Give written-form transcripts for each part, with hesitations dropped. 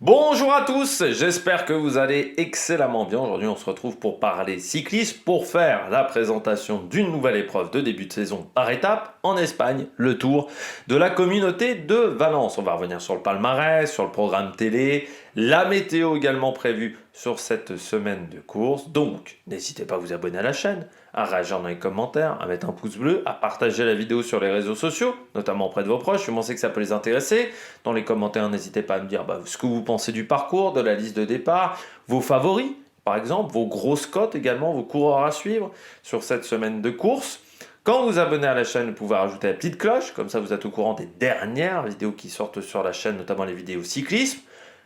Bonjour à tous, j'espère que vous allez excellemment bien. Aujourd'hui, on se retrouve pour parler cyclisme, pour faire la présentation d'une nouvelle épreuve de début de saison par étape en Espagne, le Tour de la communauté de Valence. On va revenir sur le palmarès, sur le programme télé, la météo également prévue sur cette semaine de course. Donc, n'hésitez pas à vous abonner à la chaîne, à réagir dans les commentaires, à mettre un pouce bleu, à partager la vidéo sur les réseaux sociaux, notamment auprès de vos proches. Je pensais que ça peut les intéresser. Dans les commentaires, n'hésitez pas à me dire ce que vous pensez du parcours, de la liste de départ, vos favoris, par exemple, vos grosses cotes également, vos coureurs à suivre sur cette semaine de course. Quand vous vous abonnez à la chaîne, vous pouvez rajouter la petite cloche, comme ça vous êtes au courant des dernières vidéos qui sortent sur la chaîne, notamment les vidéos cyclisme.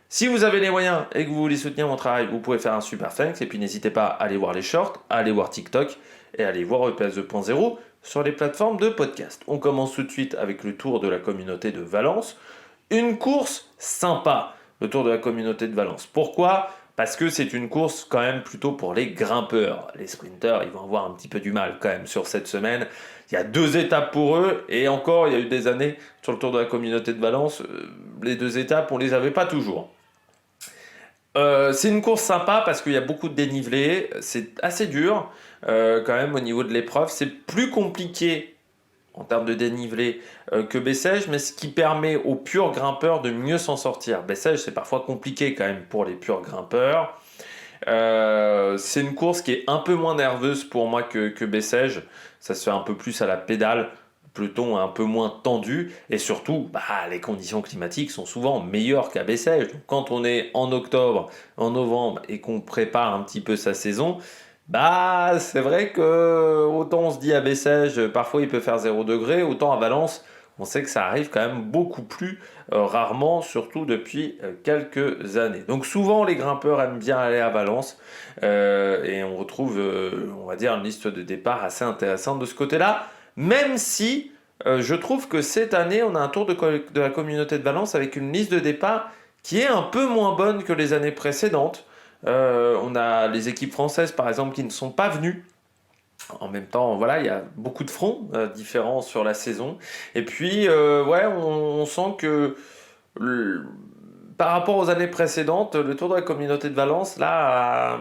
Si vous avez les moyens et que vous voulez soutenir mon travail, vous pouvez faire un super thanks. Et puis n'hésitez pas à aller voir les shorts, à aller voir TikTok et à aller voir EPS 2.0 sur les plateformes de podcast. On commence tout de suite avec le Tour de la communauté de Valence. Une course sympa, le Tour de la communauté de Valence. Pourquoi ? Parce que c'est une course quand même plutôt pour les grimpeurs. Les sprinters, ils vont avoir un petit peu du mal quand même sur cette semaine. Il y a 2 étapes pour eux, et encore, il y a eu des années sur le Tour de la communauté de Valence, les 2 étapes, on les avait pas toujours. C'est une course sympa parce qu'il y a beaucoup de dénivelé, c'est assez dur quand même au niveau de l'épreuve. C'est plus compliqué en termes de dénivelé que Bessèges, mais ce qui permet aux purs grimpeurs de mieux s'en sortir. Bessèges, c'est parfois compliqué quand même pour les purs grimpeurs. C'est une course qui est un peu moins nerveuse pour moi que Bessèges. Ça se fait un peu plus à la pédale, le peloton est un peu moins tendu, et surtout, les conditions climatiques sont souvent meilleures qu'à Bessèges. Donc, quand on est en octobre, en novembre, et qu'on prépare un petit peu sa saison, c'est vrai que autant on se dit à Bessèges, parfois il peut faire 0 degré, autant à Valence, on sait que ça arrive quand même beaucoup plus rarement, surtout depuis quelques années. Donc souvent les grimpeurs aiment bien aller à Valence et on retrouve, on va dire, une liste de départ assez intéressante de ce côté-là, même si je trouve que cette année on a un tour de la communauté de Valence avec une liste de départ qui est un peu moins bonne que les années précédentes. On a les équipes françaises par exemple qui ne sont pas venues. En même temps, voilà, il y a beaucoup de fronts différents sur la saison. Et puis, on sent que par rapport aux années précédentes, le Tour de la communauté de Valence, là,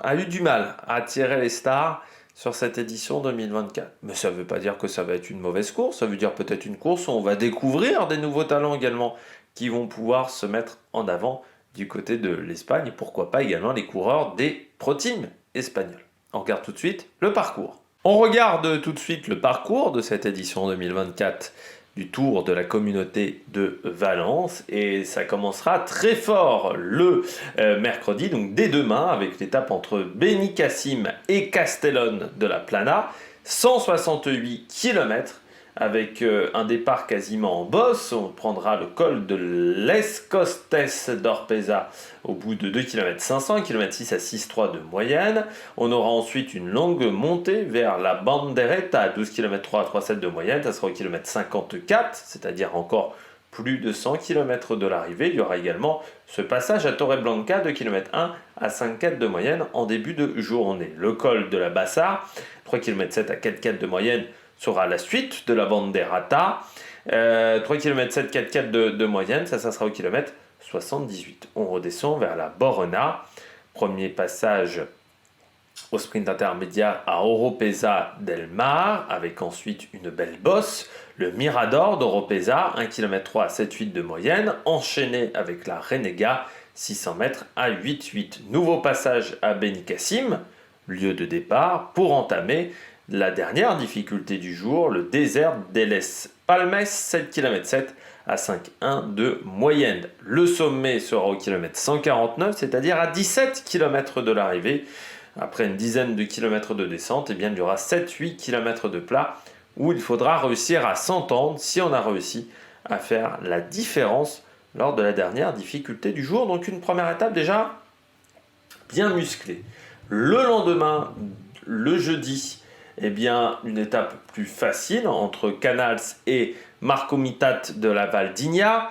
a eu du mal à attirer les stars sur cette édition 2024. Mais ça ne veut pas dire que ça va être une mauvaise course, ça veut dire peut-être une course où on va découvrir des nouveaux talents également qui vont pouvoir se mettre en avant du côté de l'Espagne, et pourquoi pas également les coureurs des pro teams espagnols. On regarde tout de suite le parcours. On regarde tout de suite le parcours de cette édition 2024 du Tour de la communauté de Valence, et ça commencera très fort le mercredi, donc dès demain, avec l'étape entre Benicàssim et Castellón de la Plana, 168 km avec un départ quasiment en bosse. On prendra le col de Les Costes d'Orpesa au bout de 2 km 500, 1 km 6 à 6,3 de moyenne. On aura ensuite une longue montée vers la Bandereta à 12 km 3 à 3,7 de moyenne. Ça sera au km 54, c'est-à-dire encore plus de 100 km de l'arrivée. Il y aura également ce passage à Torreblanca de km 1 à 5,4 de moyenne en début de journée. Le col de la Bassa, 3 km 7 à 4,4 de moyenne, sera la suite de la Banderata. 3 km 7, 4,4 de moyenne, ça sera au kilomètre 78. On redescend vers la Borna. Premier passage au sprint intermédiaire à Oropesa del Mar, avec ensuite une belle bosse, le Mirador d'Oropesa, 1 km 3 à 7,8 de moyenne, enchaîné avec la Renega, 600 mètres à 8,8. Nouveau passage à Benicàssim, lieu de départ, pour entamer la dernière difficulté du jour, le désert d'Eles Palmes, 7 km 7 à 5,1 de moyenne. Le sommet sera au kilomètre 149, c'est-à-dire à 17 km de l'arrivée. Après une dizaine de kilomètres de descente, il y aura 7-8 km de plat où il faudra réussir à s'entendre si on a réussi à faire la différence lors de la dernière difficulté du jour. Donc une première étape déjà bien musclée. Le lendemain, le jeudi, une étape plus facile entre Canals et Marcomitat de la Val d'Igna.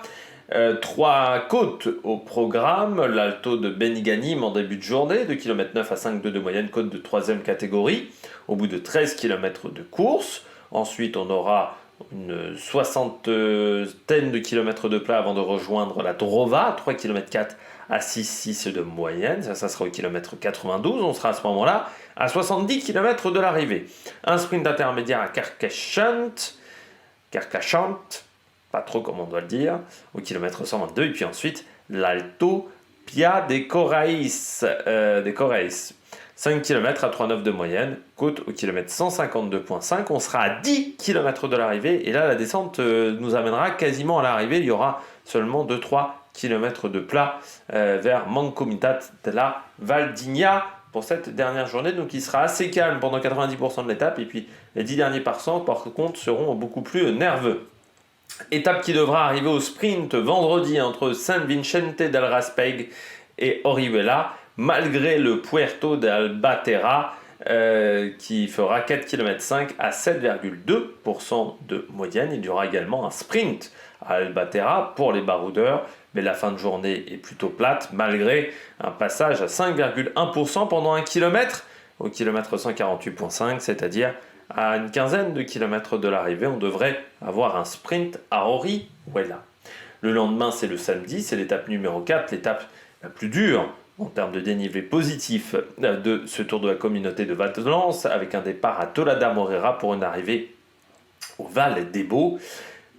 3 côtes au programme, l'Alto de Benigànim en début de journée, 2 km 9 à 5,2 de moyenne, côte de 3e catégorie, au bout de 13 km de course. Ensuite, on aura une soixantaine de kilomètres de plat avant de rejoindre la Drova, 3 km 4 à 6,6 de moyenne, ça sera au kilomètre 92, on sera à ce moment-là à 70 km de l'arrivée. Un sprint intermédiaire à Carcassonne, pas trop comment on doit le dire, au kilomètre 122, et puis ensuite l'Alto Pia des Corais, 5 km à 3,9 de moyenne, côte au kilomètre 152,5, on sera à 10 km de l'arrivée, et là la descente nous amènera quasiment à l'arrivée, il y aura seulement 2-3 km de plat vers Mancomitat de la Valdigna pour cette dernière journée, donc il sera assez calme pendant 90% de l'étape, et puis les 10 derniers pourcents par contre seront beaucoup plus nerveux. Étape qui devra arriver au sprint vendredi entre San Vicente del Raspeig et Orihuela, malgré le Puerto de Albatera qui fera 4,5 km à 7,2% de moyenne. Il y aura également un sprint à Albatera pour les baroudeurs, mais la fin de journée est plutôt plate, malgré un passage à 5,1% pendant 1 km au kilomètre 148,5, c'est-à-dire à une quinzaine de kilomètres de l'arrivée, on devrait avoir un sprint à Orihuela. Le lendemain, c'est le samedi, c'est l'étape numéro 4, l'étape la plus dure en termes de dénivelé positif de ce Tour de la Communauté de Valence, avec un départ à Tolada Morera pour une arrivée au Val d'Ebo.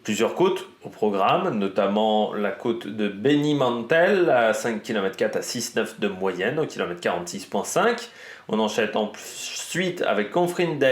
Plusieurs côtes au programme, notamment la côte de Benimantel à 5 km 4 à 6,9 de moyenne au kilomètre 46,5. On enchaîne ensuite avec Confrindes,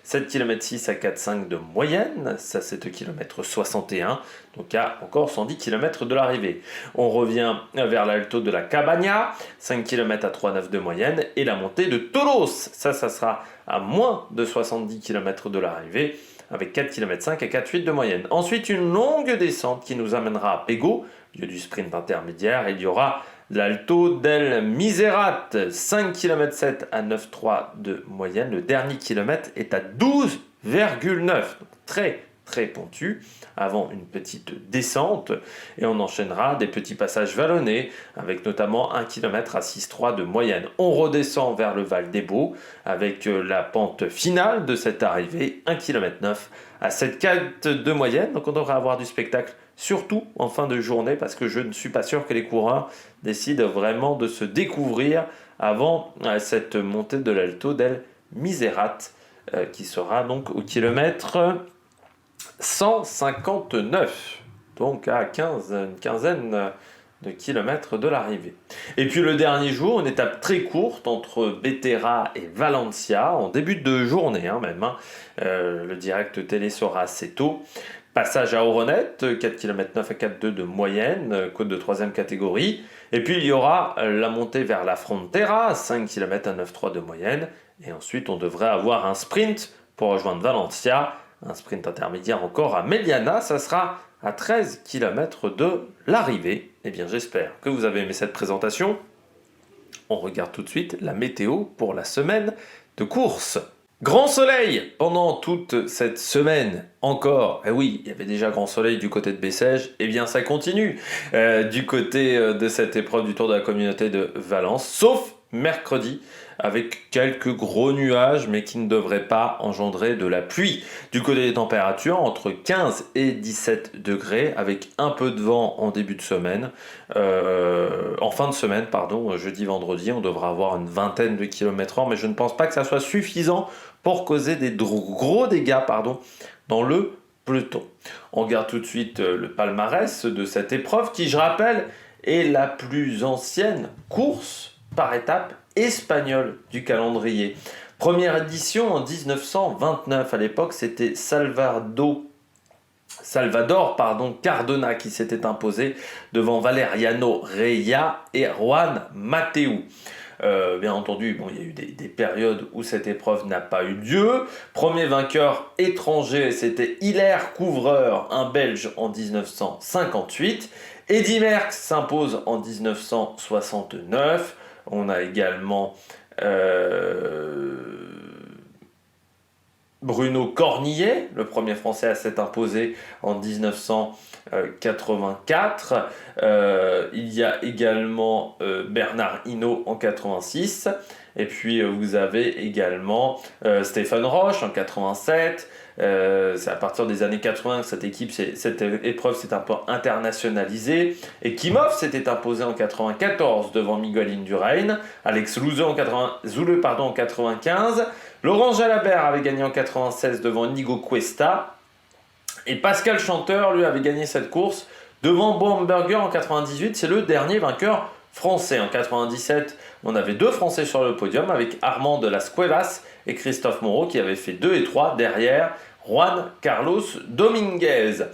7 km 6 à 4,5 de moyenne, ça c'est au kilomètre 61, donc à encore 110 km de l'arrivée. On revient vers l'Alto de la Cabana, 5 km à 3,9 de moyenne, et la montée de Tolos, ça sera à moins de 70 km de l'arrivée, avec 4 km 5 à 4,8 de moyenne. Ensuite, une longue descente qui nous amènera à Pego, lieu du sprint intermédiaire. Il y aura l'Alto del Miserat, 5 km 7 à 9,3 de moyenne. Le dernier kilomètre est à 12,9, donc très pontu, avant une petite descente, et on enchaînera des petits passages vallonnés, avec notamment 1 km à 6,3 de moyenne. On redescend vers le Val d'Ebo, avec la pente finale de cette arrivée, 1 km 9 à 7,4 de moyenne, donc on devrait avoir du spectacle, surtout en fin de journée, parce que je ne suis pas sûr que les coureurs décident vraiment de se découvrir avant cette montée de l'Alto del Miserat, qui sera donc au kilomètre 159, donc à une quinzaine de kilomètres de l'arrivée. Et puis le dernier jour, une étape très courte entre Bétera et Valencia, en début de journée même. Le direct télé sera assez tôt. Passage à Oronette, 4 km 9 à 4,2 de moyenne, côte de 3e catégorie. Et puis il y aura la montée vers la Frontera, 5 km à 9,3 de moyenne. Et ensuite on devrait avoir un sprint pour rejoindre Valencia. Un sprint intermédiaire encore à Meliana, ça sera à 13 km de l'arrivée. Eh bien, j'espère que vous avez aimé cette présentation. On regarde tout de suite la météo pour la semaine de course. Grand soleil pendant toute cette semaine encore. Eh oui, il y avait déjà grand soleil du côté de Bessèges. Eh bien, ça continue du côté de cette épreuve du Tour de la Communauté de Valence, sauf mercredi, avec quelques gros nuages, mais qui ne devraient pas engendrer de la pluie. Du côté des températures, entre 15 et 17 degrés, avec un peu de vent en début de semaine. En fin de semaine, jeudi, vendredi, on devra avoir une vingtaine de km/h, mais je ne pense pas que ça soit suffisant pour causer des gros dégâts dans le peloton. On regarde tout de suite le palmarès de cette épreuve, qui, je rappelle, est la plus ancienne course par étape espagnole du calendrier. Première édition en 1929. À l'époque, c'était Salvador Cardona qui s'était imposé devant Valeriano Reya et Juan Mateu. Bien entendu, il y a eu des périodes où cette épreuve n'a pas eu lieu. Premier vainqueur étranger, c'était Hilaire Couvreur, un Belge, en 1958. Eddy Merckx s'impose en 1969. On a également Bruno Cornillet, le premier Français à s'être imposé en 1984. Il y a également Bernard Hinault en 86. Et puis vous avez également Stéphane Roche en 87. C'est à partir des années 80 que cette épreuve s'est un peu internationalisée. Et Kimov s'était imposé en 94 devant Miguel Indurain. Alex Zule en 95. Laurent Jalabert avait gagné en 96 devant Nigo Cuesta. Et Pascal Chanteur, lui, avait gagné cette course devant Baumberger en 98. C'est le dernier vainqueur français. En 97, on avait 2 Français sur le podium avec Armand de las Cuevas et Christophe Moreau qui avaient fait 2 et 3 derrière Juan Carlos Dominguez.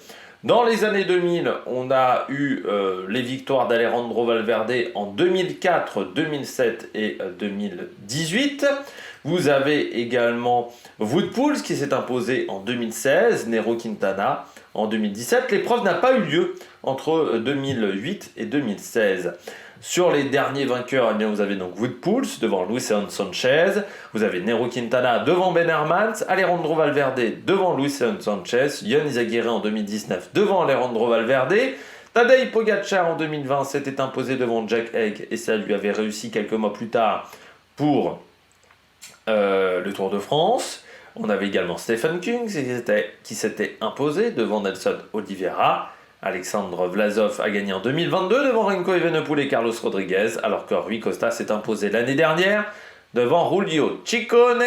Dans les années 2000, on a eu les victoires d'Alejandro Valverde en 2004, 2007 et 2018. Vous avez également Wout Poels qui s'est imposé en 2016, Nairo Quintana en 2017. L'épreuve n'a pas eu lieu entre 2008 et 2016. Sur les derniers vainqueurs, eh bien, vous avez donc Wout Poels devant Luis Sanchez, vous avez Nairo Quintana devant Ben Hermans, Alejandro Valverde devant Luis Sanchez, Yon Izagirre en 2019 devant Alejandro Valverde, Tadej Pogacar en 2020 s'était imposé devant Jack Haig et ça lui avait réussi quelques mois plus tard pour le Tour de France. On avait également Stephen King qui s'était imposé devant Nelson Oliveira. Alexandre Vlasov a gagné en 2022 devant Remco Evenepoel et Carlos Rodriguez, alors que Rui Costa s'est imposé l'année dernière devant Julio Ciccone,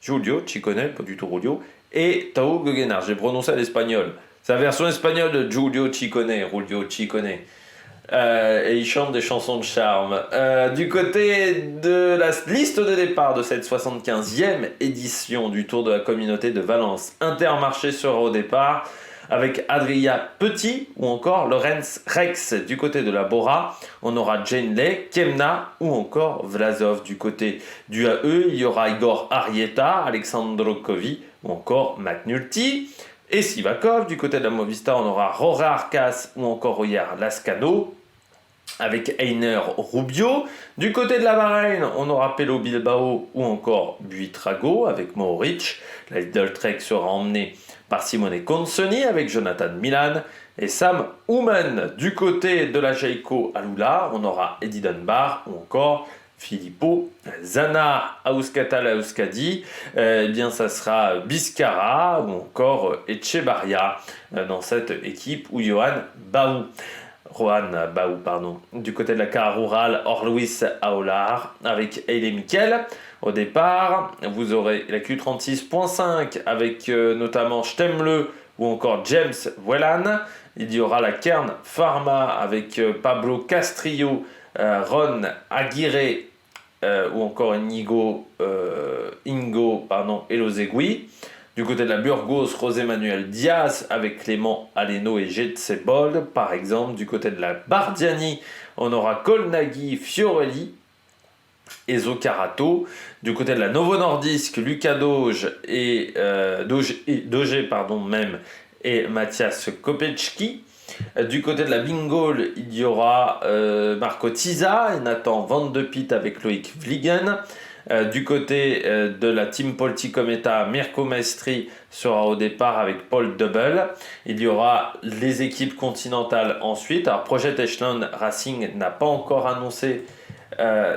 pas du tout Julio, et Tao Geoghegan. J'ai prononcé à l'espagnol. C'est la version espagnole de Julio Ciccone. Et il chante des chansons de charme. Du côté de la liste de départ de cette 75e édition du Tour de la Communauté de Valence, Intermarché sera au départ avec Adria Petit ou encore Lorenz Rex. Du côté de la Bora, on aura Jane Lay, Kemna ou encore Vlasov. Du côté du AE, il y aura Igor Arrieta, Alexandro Covi ou encore McNulty. Et Sivakov. Du côté de la Movistar, on aura Rora Arcas ou encore Oyar Lascano avec Einer Rubio. Du côté de la Bahreïn, on aura Pello Bilbao ou encore Buitrago avec Mohoric. La Lidl Trek sera emmenée par Simone Consoni avec Jonathan Milan et Sam Oomen. Du côté de la Jayco Alula, on aura Eddie Dunbar ou encore Filippo Zana. Euskata Euskadi, eh bien ça sera Biscara ou encore Echebarria dans cette équipe ou Johan Baou. Du côté de la Cara Rural, Orluis Aolar avec Eile Mikel. Au départ, vous aurez la Q36.5 avec notamment Stemle ou encore James Whelan. Il y aura la Kern Pharma avec Pablo Castrillo, Ron Aguirre ou encore Ingo Elozegui. Du côté de la Burgos, José Manuel Diaz avec Clément Aleno et Getsebold, par exemple. Du côté de la Bardiani, on aura Colnaghi, Fiorelli et Zoccarato. Du côté de la Novo Nordisk, Lucas Doge et Mathias Kopecki. Du côté de la Bingol, il y aura Marco Tisa et Nathan Van de Pitt avec Loïc Vliegen. Du côté de la Team Polti Cometa, Mirko Maestri sera au départ avec Paul Double. Il y aura les équipes continentales ensuite. Alors Project Echelon Racing n'a pas encore annoncé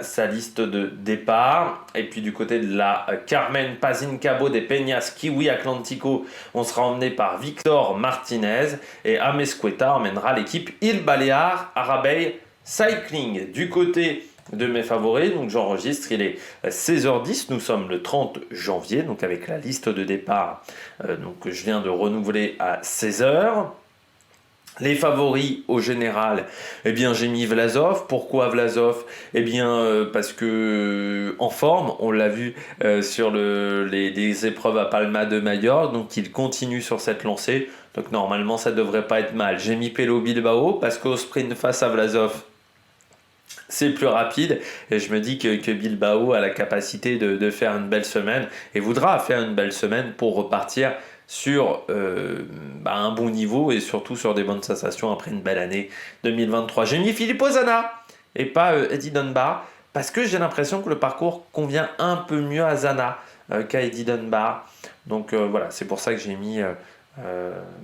sa liste de départ. Et puis du côté de la Carmen Pazin Cabo des Peñas Kiwi Atlantico, on sera emmené par Victor Martinez et Amescueta emmènera l'équipe Île Balear Arabey Cycling. Du côté de mes favoris, donc j'enregistre, il est 16h10, nous sommes le 30 janvier, donc avec la liste de départ donc je viens de renouveler à 16h. Les favoris au général, eh bien j'ai mis Vlasov. Pourquoi Vlasov? Eh bien parce que en forme, on l'a vu sur les épreuves à Palma de Majorque, donc il continue sur cette lancée, donc normalement ça devrait pas être mal. J'ai mis Pello Bilbao parce qu'au sprint face à Vlasov, c'est plus rapide et je me dis que Bilbao a la capacité de faire une belle semaine et voudra faire une belle semaine pour repartir sur un bon niveau et surtout sur des bonnes sensations après une belle année 2023. J'ai mis Filippo Zana et pas Eddie Dunbar parce que j'ai l'impression que le parcours convient un peu mieux à Zana qu'à Eddie Dunbar. Donc voilà, c'est pour ça que j'ai mis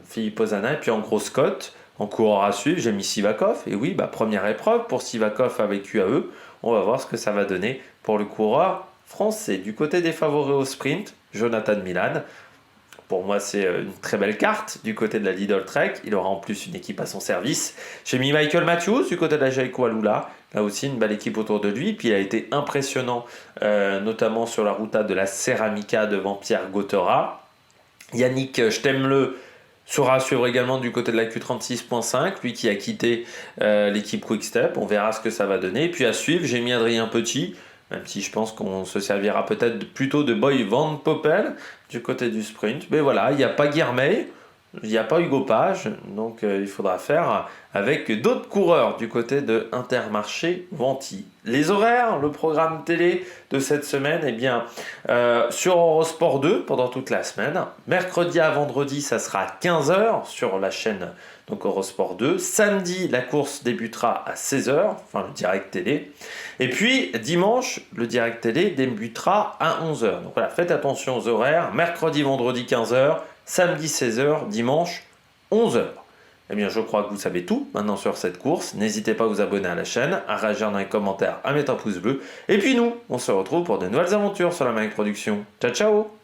Filippo Zana. Et puis en grosse cote, En coureur à suivre, j'ai mis Sivakov. Et oui, première épreuve pour Sivakov avec UAE. On va voir ce que ça va donner pour le coureur français. Du côté des favoris au sprint, Jonathan Milan. Pour moi, c'est une très belle carte du côté de la Lidl Trek. Il aura en plus une équipe à son service. J'ai mis Michael Matthews du côté de la Jayco Alula. Là aussi, une belle équipe autour de lui. Puis il a été impressionnant, notamment sur la route de la Ceramica devant Pierre Gautera. Yannick Stemle sera à suivre également du côté de la Q36.5, lui qui a quitté l'équipe Quick-Step. On verra ce que ça va donner. Et puis à suivre, j'ai mis Adrien Petit, même si je pense qu'on se servira peut-être plutôt de Boy Van Poppel du côté du sprint. Mais voilà, il n'y a pas Guermey, il n'y a pas Hugo Page, donc il faudra faire avec d'autres coureurs du côté de Intermarché Venti. Les horaires, le programme télé de cette semaine, eh bien, sur Eurosport 2 pendant toute la semaine. Mercredi à vendredi, ça sera à 15h sur la chaîne donc Eurosport 2. Samedi, la course débutera à 16h, enfin le direct télé. Et puis dimanche, le direct télé débutera à 11h. Donc voilà, faites attention aux horaires. Mercredi, vendredi 15h, samedi 16h, dimanche 11h. Eh bien, je crois que vous savez tout maintenant sur cette course. N'hésitez pas à vous abonner à la chaîne, à réagir dans les commentaires, à mettre un pouce bleu. Et puis nous, on se retrouve pour de nouvelles aventures sur la Maniac Production. Ciao, ciao!